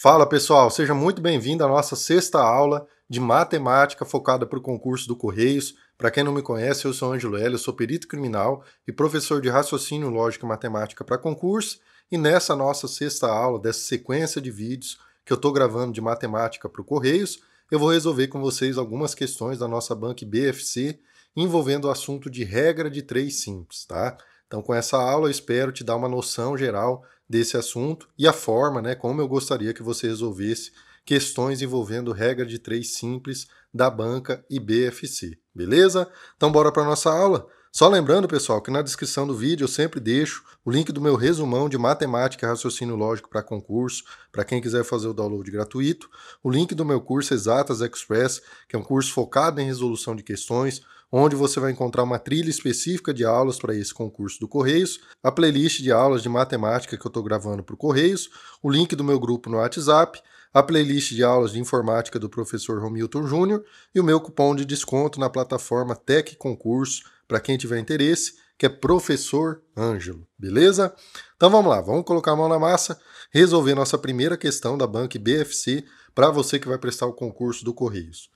Fala pessoal, seja muito bem-vindo à nossa sexta aula de matemática focada para o concurso do Correios. Para quem não me conhece, eu sou Ângelo Hélio, eu sou perito criminal e professor de raciocínio lógico e matemática para concurso. E nessa nossa sexta aula, dessa sequência de vídeos que eu estou gravando de matemática para o Correios, eu vou resolver com vocês algumas questões da nossa banca BFC envolvendo o assunto de regra de 3 simples, tá? Então, com essa aula, eu espero te dar uma noção geral desse assunto e a forma, como eu gostaria que você resolvesse questões envolvendo regra de 3 simples da banca e BFC, beleza? Então, bora para nossa aula? Só lembrando, pessoal, que na descrição do vídeo eu sempre deixo o link do meu resumão de matemática e raciocínio lógico para concurso, para quem quiser fazer o download gratuito, o link do meu curso Exatas Express, que é um curso focado em resolução de questões, onde você vai encontrar uma trilha específica de aulas para esse concurso do Correios, a playlist de aulas de matemática que eu estou gravando para o Correios, o link do meu grupo no WhatsApp, a playlist de aulas de informática do professor Romilton Júnior e o meu cupom de desconto na plataforma Tec Concurso, para quem tiver interesse, que é Professor Ângelo, beleza? Então vamos lá, vamos colocar a mão na massa, resolver nossa primeira questão da banca BFC para você que vai prestar o concurso do Correios.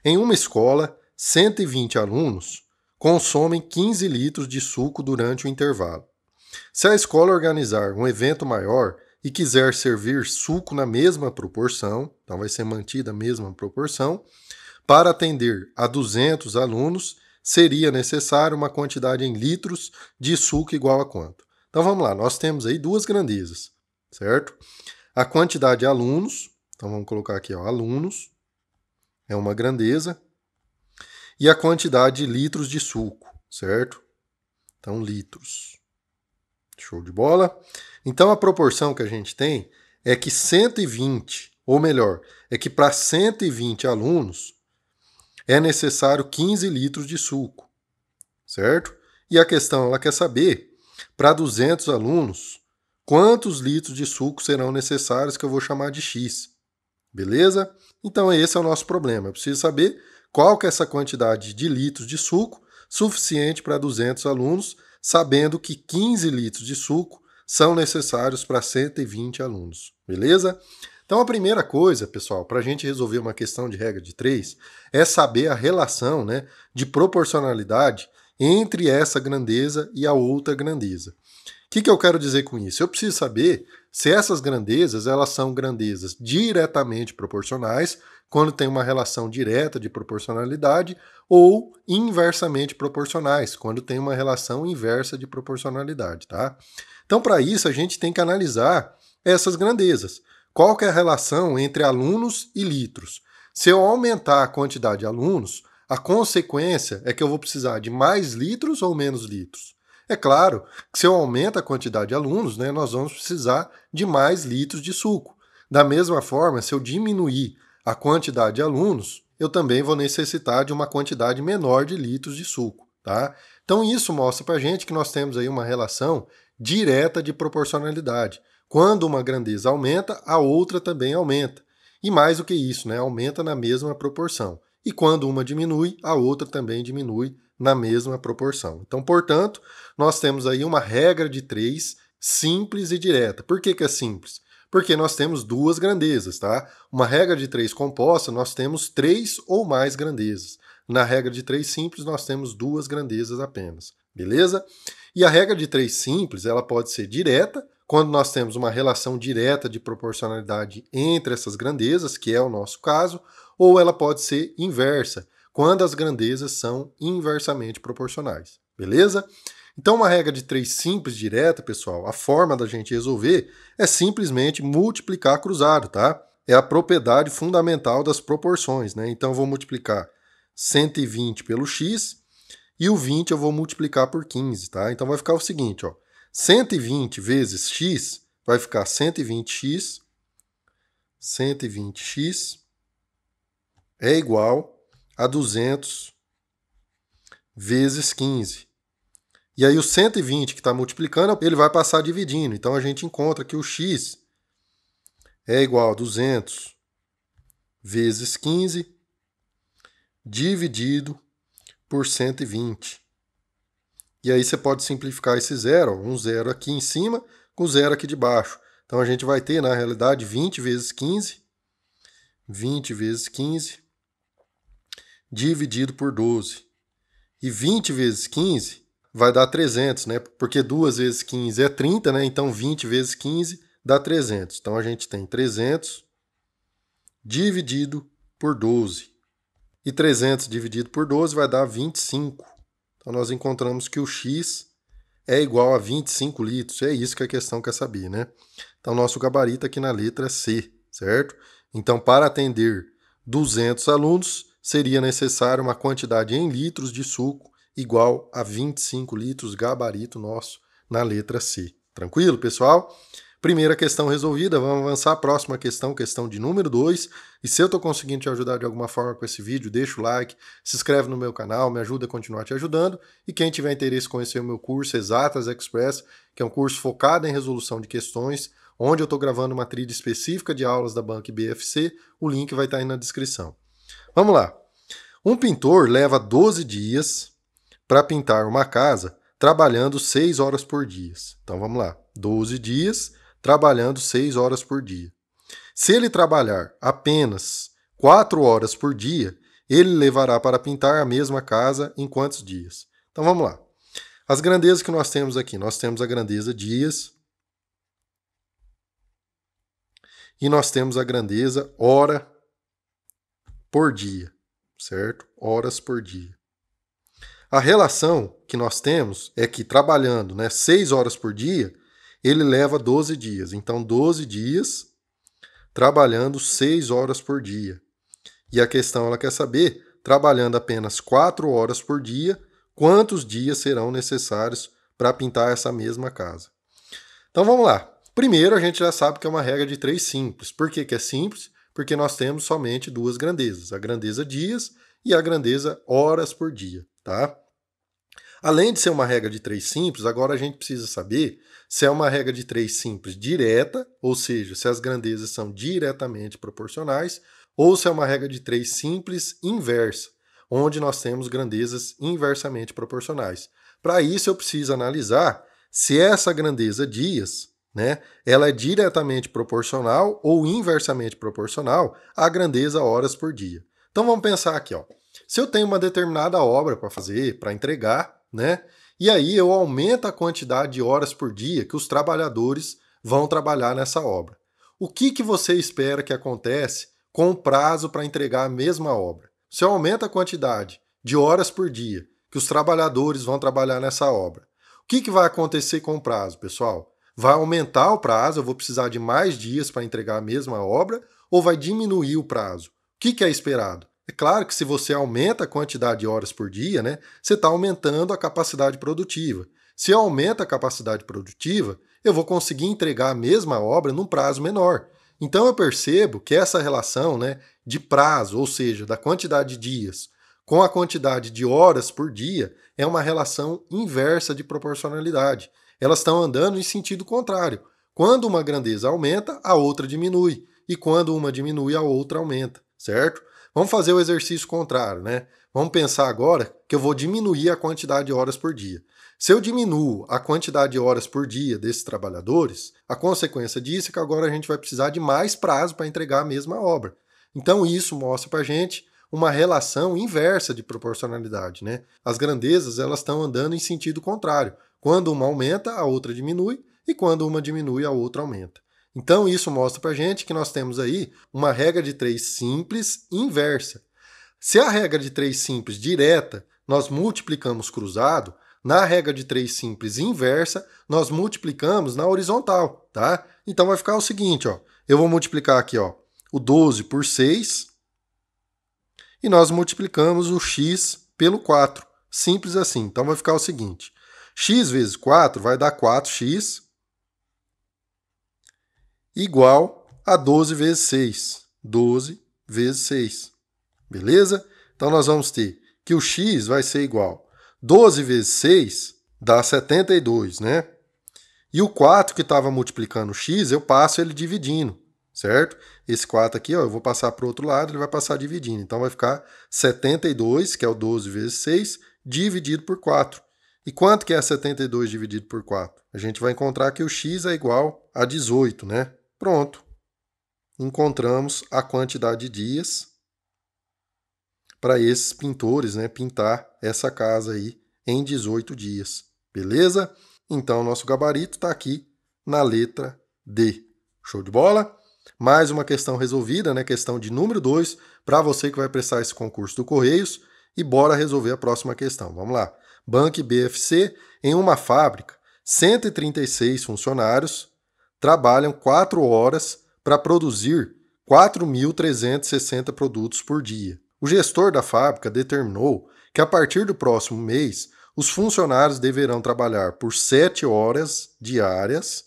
Em uma escola, 120 alunos consomem 15 litros de suco durante o intervalo. Se a escola organizar um evento maior e quiser servir suco na mesma proporção, então vai ser mantida a mesma proporção, para atender a 200 alunos, seria necessário uma quantidade em litros de suco igual a quanto? Então vamos lá, nós temos aí duas grandezas, certo? A quantidade de alunos, então vamos colocar aqui, alunos, é uma grandeza, e a quantidade de litros de suco, certo? Então, litros. Show de bola? Então, a proporção que a gente tem é que 120, ou melhor, é que para 120 alunos é necessário 15 litros de suco, certo? E a questão, ela quer saber, para 200 alunos, quantos litros de suco serão necessários, que eu vou chamar de X, beleza? Então, esse é o nosso problema. Eu preciso saber qual que é essa quantidade de litros de suco suficiente para 200 alunos, sabendo que 15 litros de suco são necessários para 120 alunos, beleza? Então, a primeira coisa, pessoal, para a gente resolver uma questão de regra de 3, é saber a relação de proporcionalidade entre essa grandeza e a outra grandeza. O que eu quero dizer com isso? Eu preciso saber se essas grandezas elas são grandezas diretamente proporcionais, quando tem uma relação direta de proporcionalidade, ou inversamente proporcionais, quando tem uma relação inversa de proporcionalidade, tá? Então, para isso, a gente tem que analisar essas grandezas. Qual que é a relação entre alunos e litros? Se eu aumentar a quantidade de alunos, a consequência é que eu vou precisar de mais litros ou menos litros? É claro que se eu aumento a quantidade de alunos, nós vamos precisar de mais litros de suco. Da mesma forma, se eu diminuir a quantidade de alunos, eu também vou necessitar de uma quantidade menor de litros de suco, tá? Então isso mostra para a gente que nós temos aí uma relação direta de proporcionalidade. Quando uma grandeza aumenta, a outra também aumenta. E mais do que isso, aumenta na mesma proporção. E quando uma diminui, a outra também diminui na mesma proporção. Então, portanto, nós temos aí uma regra de 3 simples e direta. Por que é simples? Porque nós temos duas grandezas, tá? Uma regra de 3 composta, nós temos 3 ou mais grandezas. Na regra de 3 simples, nós temos duas grandezas apenas, beleza? E a regra de 3 simples, ela pode ser direta, quando nós temos uma relação direta de proporcionalidade entre essas grandezas, que é o nosso caso, ou ela pode ser inversa, quando as grandezas são inversamente proporcionais, beleza? Então, uma regra de 3 simples direta, pessoal, a forma da gente resolver é simplesmente multiplicar cruzado, tá? É a propriedade fundamental das proporções, Então, eu vou multiplicar 120 pelo x e o 20 eu vou multiplicar por 15, tá? Então, vai ficar o seguinte, 120 vezes x vai ficar 120x é igual a 200 vezes 15. E aí o 120 que está multiplicando, ele vai passar dividindo. Então a gente encontra que o x é igual a 200 vezes 15 dividido por 120. E aí você pode simplificar esse zero, um zero aqui em cima com zero aqui de baixo. Então a gente vai ter, na realidade, 20 vezes 15, 20 vezes 15, dividido por 12. E 20 vezes 15 vai dar 300, né? Porque 2 vezes 15 é 30, né? Então 20 vezes 15 dá 300. Então a gente tem 300 dividido por 12. E 300 dividido por 12 vai dar 25. Então nós encontramos que o X é igual a 25 litros. É isso que a questão quer saber, né? Então nosso gabarito aqui na letra C, certo? Então para atender 200 alunos, seria necessário uma quantidade em litros de suco igual a 25 litros, gabarito nosso na letra C. Tranquilo, pessoal? Primeira questão resolvida, vamos avançar à próxima questão, questão de número 2. E se eu estou conseguindo te ajudar de alguma forma com esse vídeo, deixa o like, se inscreve no meu canal, me ajuda a continuar te ajudando. E quem tiver interesse em conhecer o meu curso Exatas Express, que é um curso focado em resolução de questões, onde eu estou gravando uma trilha específica de aulas da Banca BFC, o link vai estar aí na descrição. Vamos lá. Um pintor leva 12 dias para pintar uma casa trabalhando 6 horas por dia. Então vamos lá. 12 dias trabalhando 6 horas por dia. Se ele trabalhar apenas 4 horas por dia, ele levará para pintar a mesma casa em quantos dias? Então vamos lá. As grandezas que nós temos aqui. Nós temos a grandeza dias e nós temos a grandeza hora por dia, certo? Horas por dia. A relação que nós temos é que trabalhando 6 horas por dia, ele leva 12 dias. Então, 12 dias trabalhando 6 horas por dia. E a questão ela quer saber, trabalhando apenas 4 horas por dia, quantos dias serão necessários para pintar essa mesma casa. Então, vamos lá. Primeiro, a gente já sabe que é uma regra de 3 simples. Por que é simples? Porque nós temos somente 2 grandezas, a grandeza dias e a grandeza horas por dia, tá? Além de ser uma regra de 3 simples, agora a gente precisa saber se é uma regra de 3 simples direta, ou seja, se as grandezas são diretamente proporcionais, ou se é uma regra de 3 simples inversa, onde nós temos grandezas inversamente proporcionais. Para isso eu preciso analisar se essa grandeza dias, ela é diretamente proporcional ou inversamente proporcional à grandeza horas por dia. Então vamos pensar aqui, ó. Se eu tenho uma determinada obra para fazer, para entregar, e aí eu aumento a quantidade de horas por dia que os trabalhadores vão trabalhar nessa obra. O que você espera que acontece com o prazo para entregar a mesma obra? Se eu aumento a quantidade de horas por dia que os trabalhadores vão trabalhar nessa obra, o que vai acontecer com o prazo, pessoal? Vai aumentar o prazo, eu vou precisar de mais dias para entregar a mesma obra, ou vai diminuir o prazo? O que é esperado? É claro que se você aumenta a quantidade de horas por dia, você está aumentando a capacidade produtiva. Se eu aumento a capacidade produtiva, eu vou conseguir entregar a mesma obra num prazo menor. Então eu percebo que essa relação de prazo, ou seja, da quantidade de dias com a quantidade de horas por dia, é uma relação inversa de proporcionalidade. Elas estão andando em sentido contrário. Quando uma grandeza aumenta, a outra diminui. E quando uma diminui, a outra aumenta, certo? Vamos fazer o exercício contrário, Vamos pensar agora que eu vou diminuir a quantidade de horas por dia. Se eu diminuo a quantidade de horas por dia desses trabalhadores, a consequência disso é que agora a gente vai precisar de mais prazo para entregar a mesma obra. Então isso mostra para a gente uma relação inversa de proporcionalidade, As grandezas elas estão andando em sentido contrário. Quando uma aumenta, a outra diminui, e quando uma diminui, a outra aumenta. Então isso mostra para a gente que nós temos aí uma regra de 3 simples inversa. Se a regra de 3 simples direta, nós multiplicamos cruzado, na regra de 3 simples inversa, nós multiplicamos na horizontal, tá? Então vai ficar o seguinte, ó, eu vou multiplicar aqui, ó, o 12 por 6 e nós multiplicamos o x pelo 4. Simples assim. Então vai ficar o seguinte, x vezes 4 vai dar 4x igual a 12 vezes 6. 12 vezes 6. Beleza? Então nós vamos ter que o x vai ser igual 12 vezes 6 dá 72, E o 4 que estava multiplicando o x, eu passo ele dividindo, certo? Esse 4 aqui, ó, eu vou passar para o outro lado, ele vai passar dividindo. Então vai ficar 72, que é o 12 vezes 6, dividido por 4. E quanto que é 72 dividido por 4? A gente vai encontrar que o x é igual a 18, né? Pronto. Encontramos a quantidade de dias para esses pintores, né, pintar essa casa aí em 18 dias. Beleza? Então, nosso gabarito está aqui na letra D. Show de bola? Mais uma questão resolvida, né? Questão de número 2, para você que vai prestar esse concurso do Correios. E bora resolver a próxima questão. Vamos lá. Banco BFC, em uma fábrica, 136 funcionários trabalham 4 horas para produzir 4.360 produtos por dia. O gestor da fábrica determinou que a partir do próximo mês, os funcionários deverão trabalhar por 7 horas diárias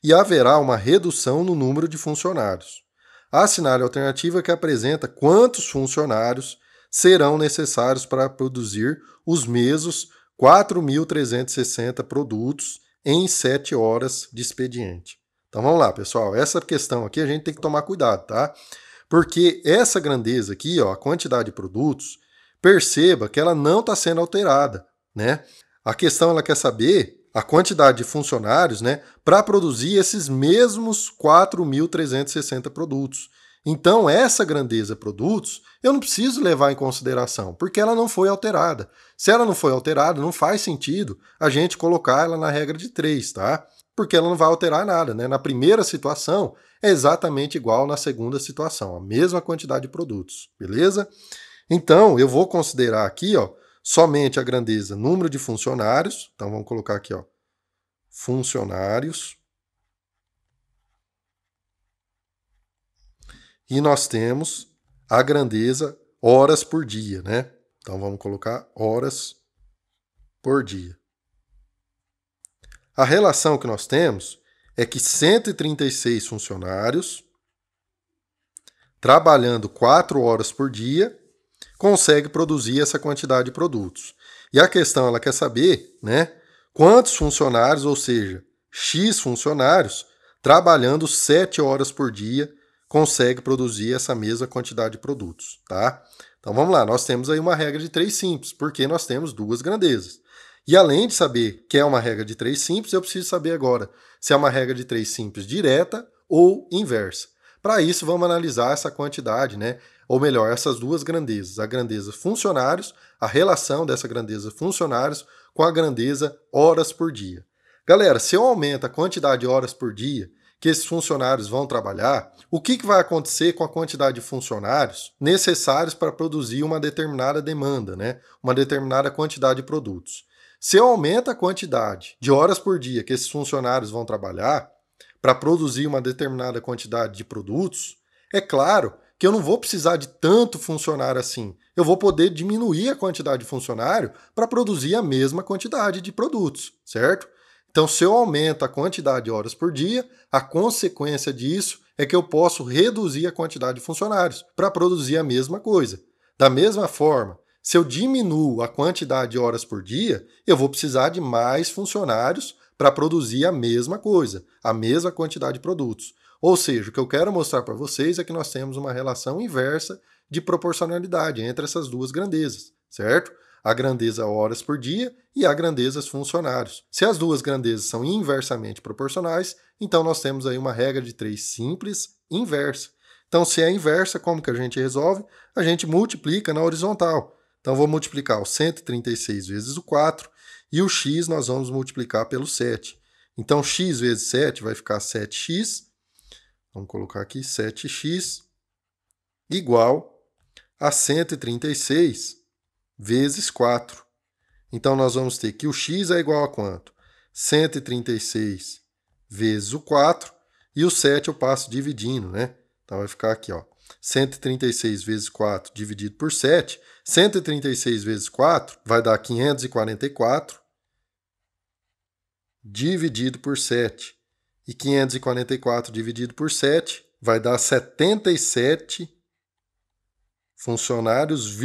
e haverá uma redução no número de funcionários. Assinale a alternativa que apresenta quantos funcionários serão necessários para produzir os mesmos 4.360 produtos em 7 horas de expediente. Então vamos lá, pessoal. Essa questão aqui a gente tem que tomar cuidado, tá? Porque essa grandeza aqui, ó, a quantidade de produtos, perceba que ela não está sendo alterada, né? A questão ela quer saber a quantidade de funcionários, né, para produzir esses mesmos 4.360 produtos. Então, essa grandeza produtos, eu não preciso levar em consideração, porque ela não foi alterada. Se ela não foi alterada, não faz sentido a gente colocar ela na regra de 3, tá? Porque ela não vai alterar nada, né? Na primeira situação, é exatamente igual na segunda situação, a mesma quantidade de produtos, beleza? Então, eu vou considerar aqui, ó, somente a grandeza número de funcionários. Então, vamos colocar aqui, ó, funcionários. E nós temos a grandeza horas por dia, né? Então, vamos colocar horas por dia. A relação que nós temos é que 136 funcionários, trabalhando 4 horas por dia, consegue produzir essa quantidade de produtos. E a questão ela quer saber, né, quantos funcionários, ou seja, X funcionários, trabalhando 7 horas por dia, consegue produzir essa mesma quantidade de produtos, tá? Então vamos lá, nós temos aí uma regra de 3 simples, porque nós temos duas grandezas. E além de saber que é uma regra de 3 simples, eu preciso saber agora se é uma regra de 3 simples direta ou inversa. Para isso, vamos analisar essa quantidade, né? Ou melhor, essas duas grandezas, a grandeza funcionários, a relação dessa grandeza funcionários com a grandeza horas por dia. Galera, se eu aumento a quantidade de horas por dia que esses funcionários vão trabalhar, o que vai acontecer com a quantidade de funcionários necessários para produzir uma determinada demanda, né? Uma determinada quantidade de produtos. Se eu aumento a quantidade de horas por dia que esses funcionários vão trabalhar para produzir uma determinada quantidade de produtos, é claro que eu não vou precisar de tanto funcionário assim. Eu vou poder diminuir a quantidade de funcionário para produzir a mesma quantidade de produtos, certo? Então, se eu aumento a quantidade de horas por dia, a consequência disso é que eu posso reduzir a quantidade de funcionários para produzir a mesma coisa. Da mesma forma, se eu diminuo a quantidade de horas por dia, eu vou precisar de mais funcionários para produzir a mesma coisa, a mesma quantidade de produtos. Ou seja, o que eu quero mostrar para vocês é que nós temos uma relação inversa de proporcionalidade entre essas duas grandezas, certo? A grandeza horas por dia e a grandeza funcionários. Se as duas grandezas são inversamente proporcionais, então nós temos aí uma regra de 3 simples inversa. Então, se é inversa, como que a gente resolve? A gente multiplica na horizontal. Então, vou multiplicar o 136 vezes o 4 e o x nós vamos multiplicar pelo 7. Então, x vezes 7 vai ficar 7x. Vamos colocar aqui 7x igual a 136 vezes 4. Então, nós vamos ter que o x é igual a quanto? 136 vezes o 4 e o 7 eu passo dividindo, né? Então, vai ficar aqui, ó, 136 vezes 4 dividido por 7. 136 vezes 4 vai dar 544 dividido por 7. E 544 dividido por 7 vai dar 77 funcionários,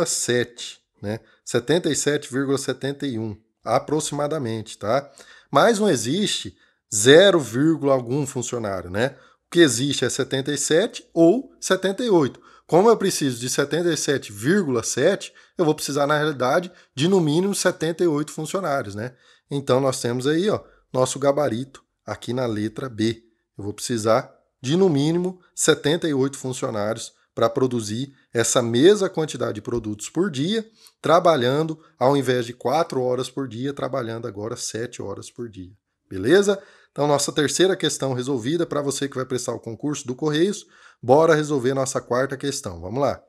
7, né? 77,71 aproximadamente, tá? Mas não existe 0, algum funcionário, né? O que existe é 77 ou 78. Como eu preciso de 77,7, eu vou precisar, na realidade, de no mínimo 78 funcionários, né? Então, nós temos aí, ó, nosso gabarito aqui na letra B. Eu vou precisar de no mínimo 78 funcionários para produzir essa mesma quantidade de produtos por dia, trabalhando, ao invés de 4 horas por dia, trabalhando agora 7 horas por dia. Beleza? Então, nossa terceira questão resolvida. Para você que vai prestar o concurso do Correios, bora resolver nossa quarta questão. Vamos lá.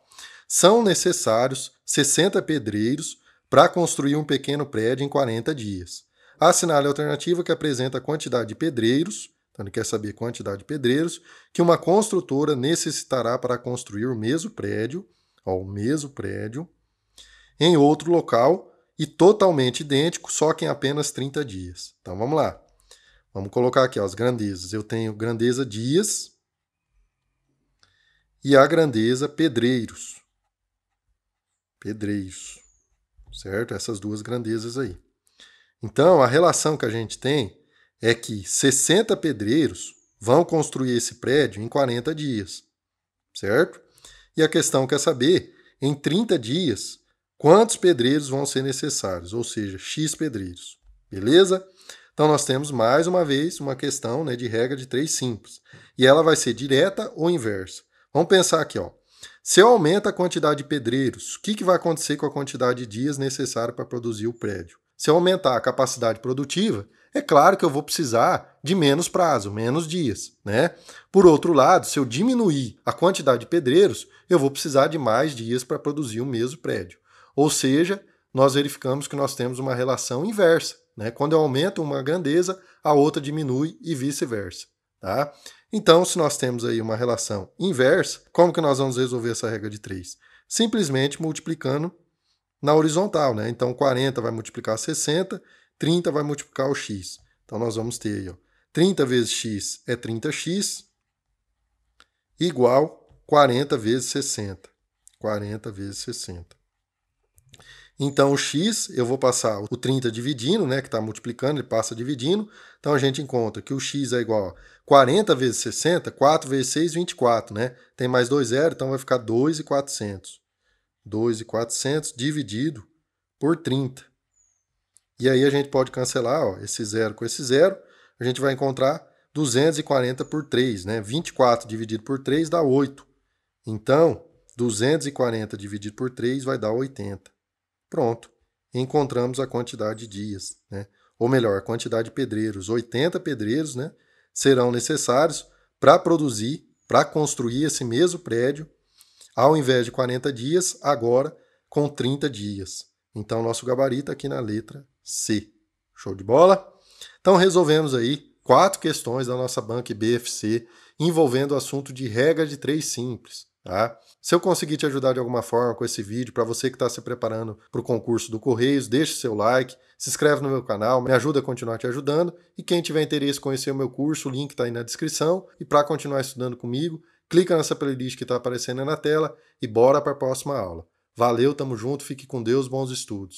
São necessários 60 pedreiros para construir um pequeno prédio em 40 dias. Assinale a alternativa que apresenta a quantidade de pedreiros, então ele quer saber a quantidade de pedreiros, que uma construtora necessitará para construir o mesmo prédio, em outro local e totalmente idêntico, só que em apenas 30 dias. Então vamos lá. Vamos colocar aqui ó, as grandezas. Eu tenho grandeza dias e a grandeza pedreiros. Pedreiros. Certo? Essas duas grandezas aí. Então, a relação que a gente tem é que 60 pedreiros vão construir esse prédio em 40 dias. Certo? E a questão quer saber, em 30 dias, quantos pedreiros vão ser necessários, ou seja, X pedreiros. Beleza? Então, nós temos, mais uma vez, uma questão, né, de regra de 3 simples. E ela vai ser direta ou inversa. Vamos pensar aqui, ó. Se eu aumento a quantidade de pedreiros, o que vai acontecer com a quantidade de dias necessária para produzir o prédio? Se eu aumentar a capacidade produtiva, é claro que eu vou precisar de menos prazo, menos dias, né? Por outro lado, se eu diminuir a quantidade de pedreiros, eu vou precisar de mais dias para produzir o mesmo prédio. Ou seja, nós verificamos que nós temos uma relação inversa, né? Quando eu aumento uma grandeza, a outra diminui e vice-versa, tá? Então, se nós temos aí uma relação inversa, como que nós vamos resolver essa regra de 3? Simplesmente multiplicando na horizontal, né? Então, 40 vai multiplicar 60, 30 vai multiplicar o x. Então, nós vamos ter aí, ó, 30 vezes x é 30x, igual 40 vezes 60. 40 vezes 60. Então, o x, eu vou passar o 30 dividindo, né, que está multiplicando, ele passa dividindo. Então, a gente encontra que o x é igual a 40 vezes 60, 4 vezes 6, 24, né? Tem mais 2 zeros, então vai ficar 2.400. 2.400 dividido por 30. E aí a gente pode cancelar ó, esse zero com esse zero. A gente vai encontrar 240 por 3, né? 24 dividido por 3 dá 8. Então, 240 dividido por 3 vai dar 80. Pronto. Encontramos a quantidade de dias, né? Ou melhor, a quantidade de pedreiros. 80 pedreiros, né, serão necessários para produzir, para construir esse mesmo prédio, ao invés de 40 dias, agora com 30 dias. Então, nosso gabarito aqui na letra C. Show de bola? Então, resolvemos aí 4 questões da nossa banca BFC envolvendo o assunto de regra de 3 simples. Tá? Se eu conseguir te ajudar de alguma forma com esse vídeo, para você que está se preparando para o concurso do Correios, deixe seu like, se inscreve no meu canal, me ajuda a continuar te ajudando. E quem tiver interesse em conhecer o meu curso, o link está aí na descrição. E para continuar estudando comigo, clica nessa playlist que está aparecendo aí na tela e bora para a próxima aula. Valeu, tamo junto, fique com Deus, bons estudos.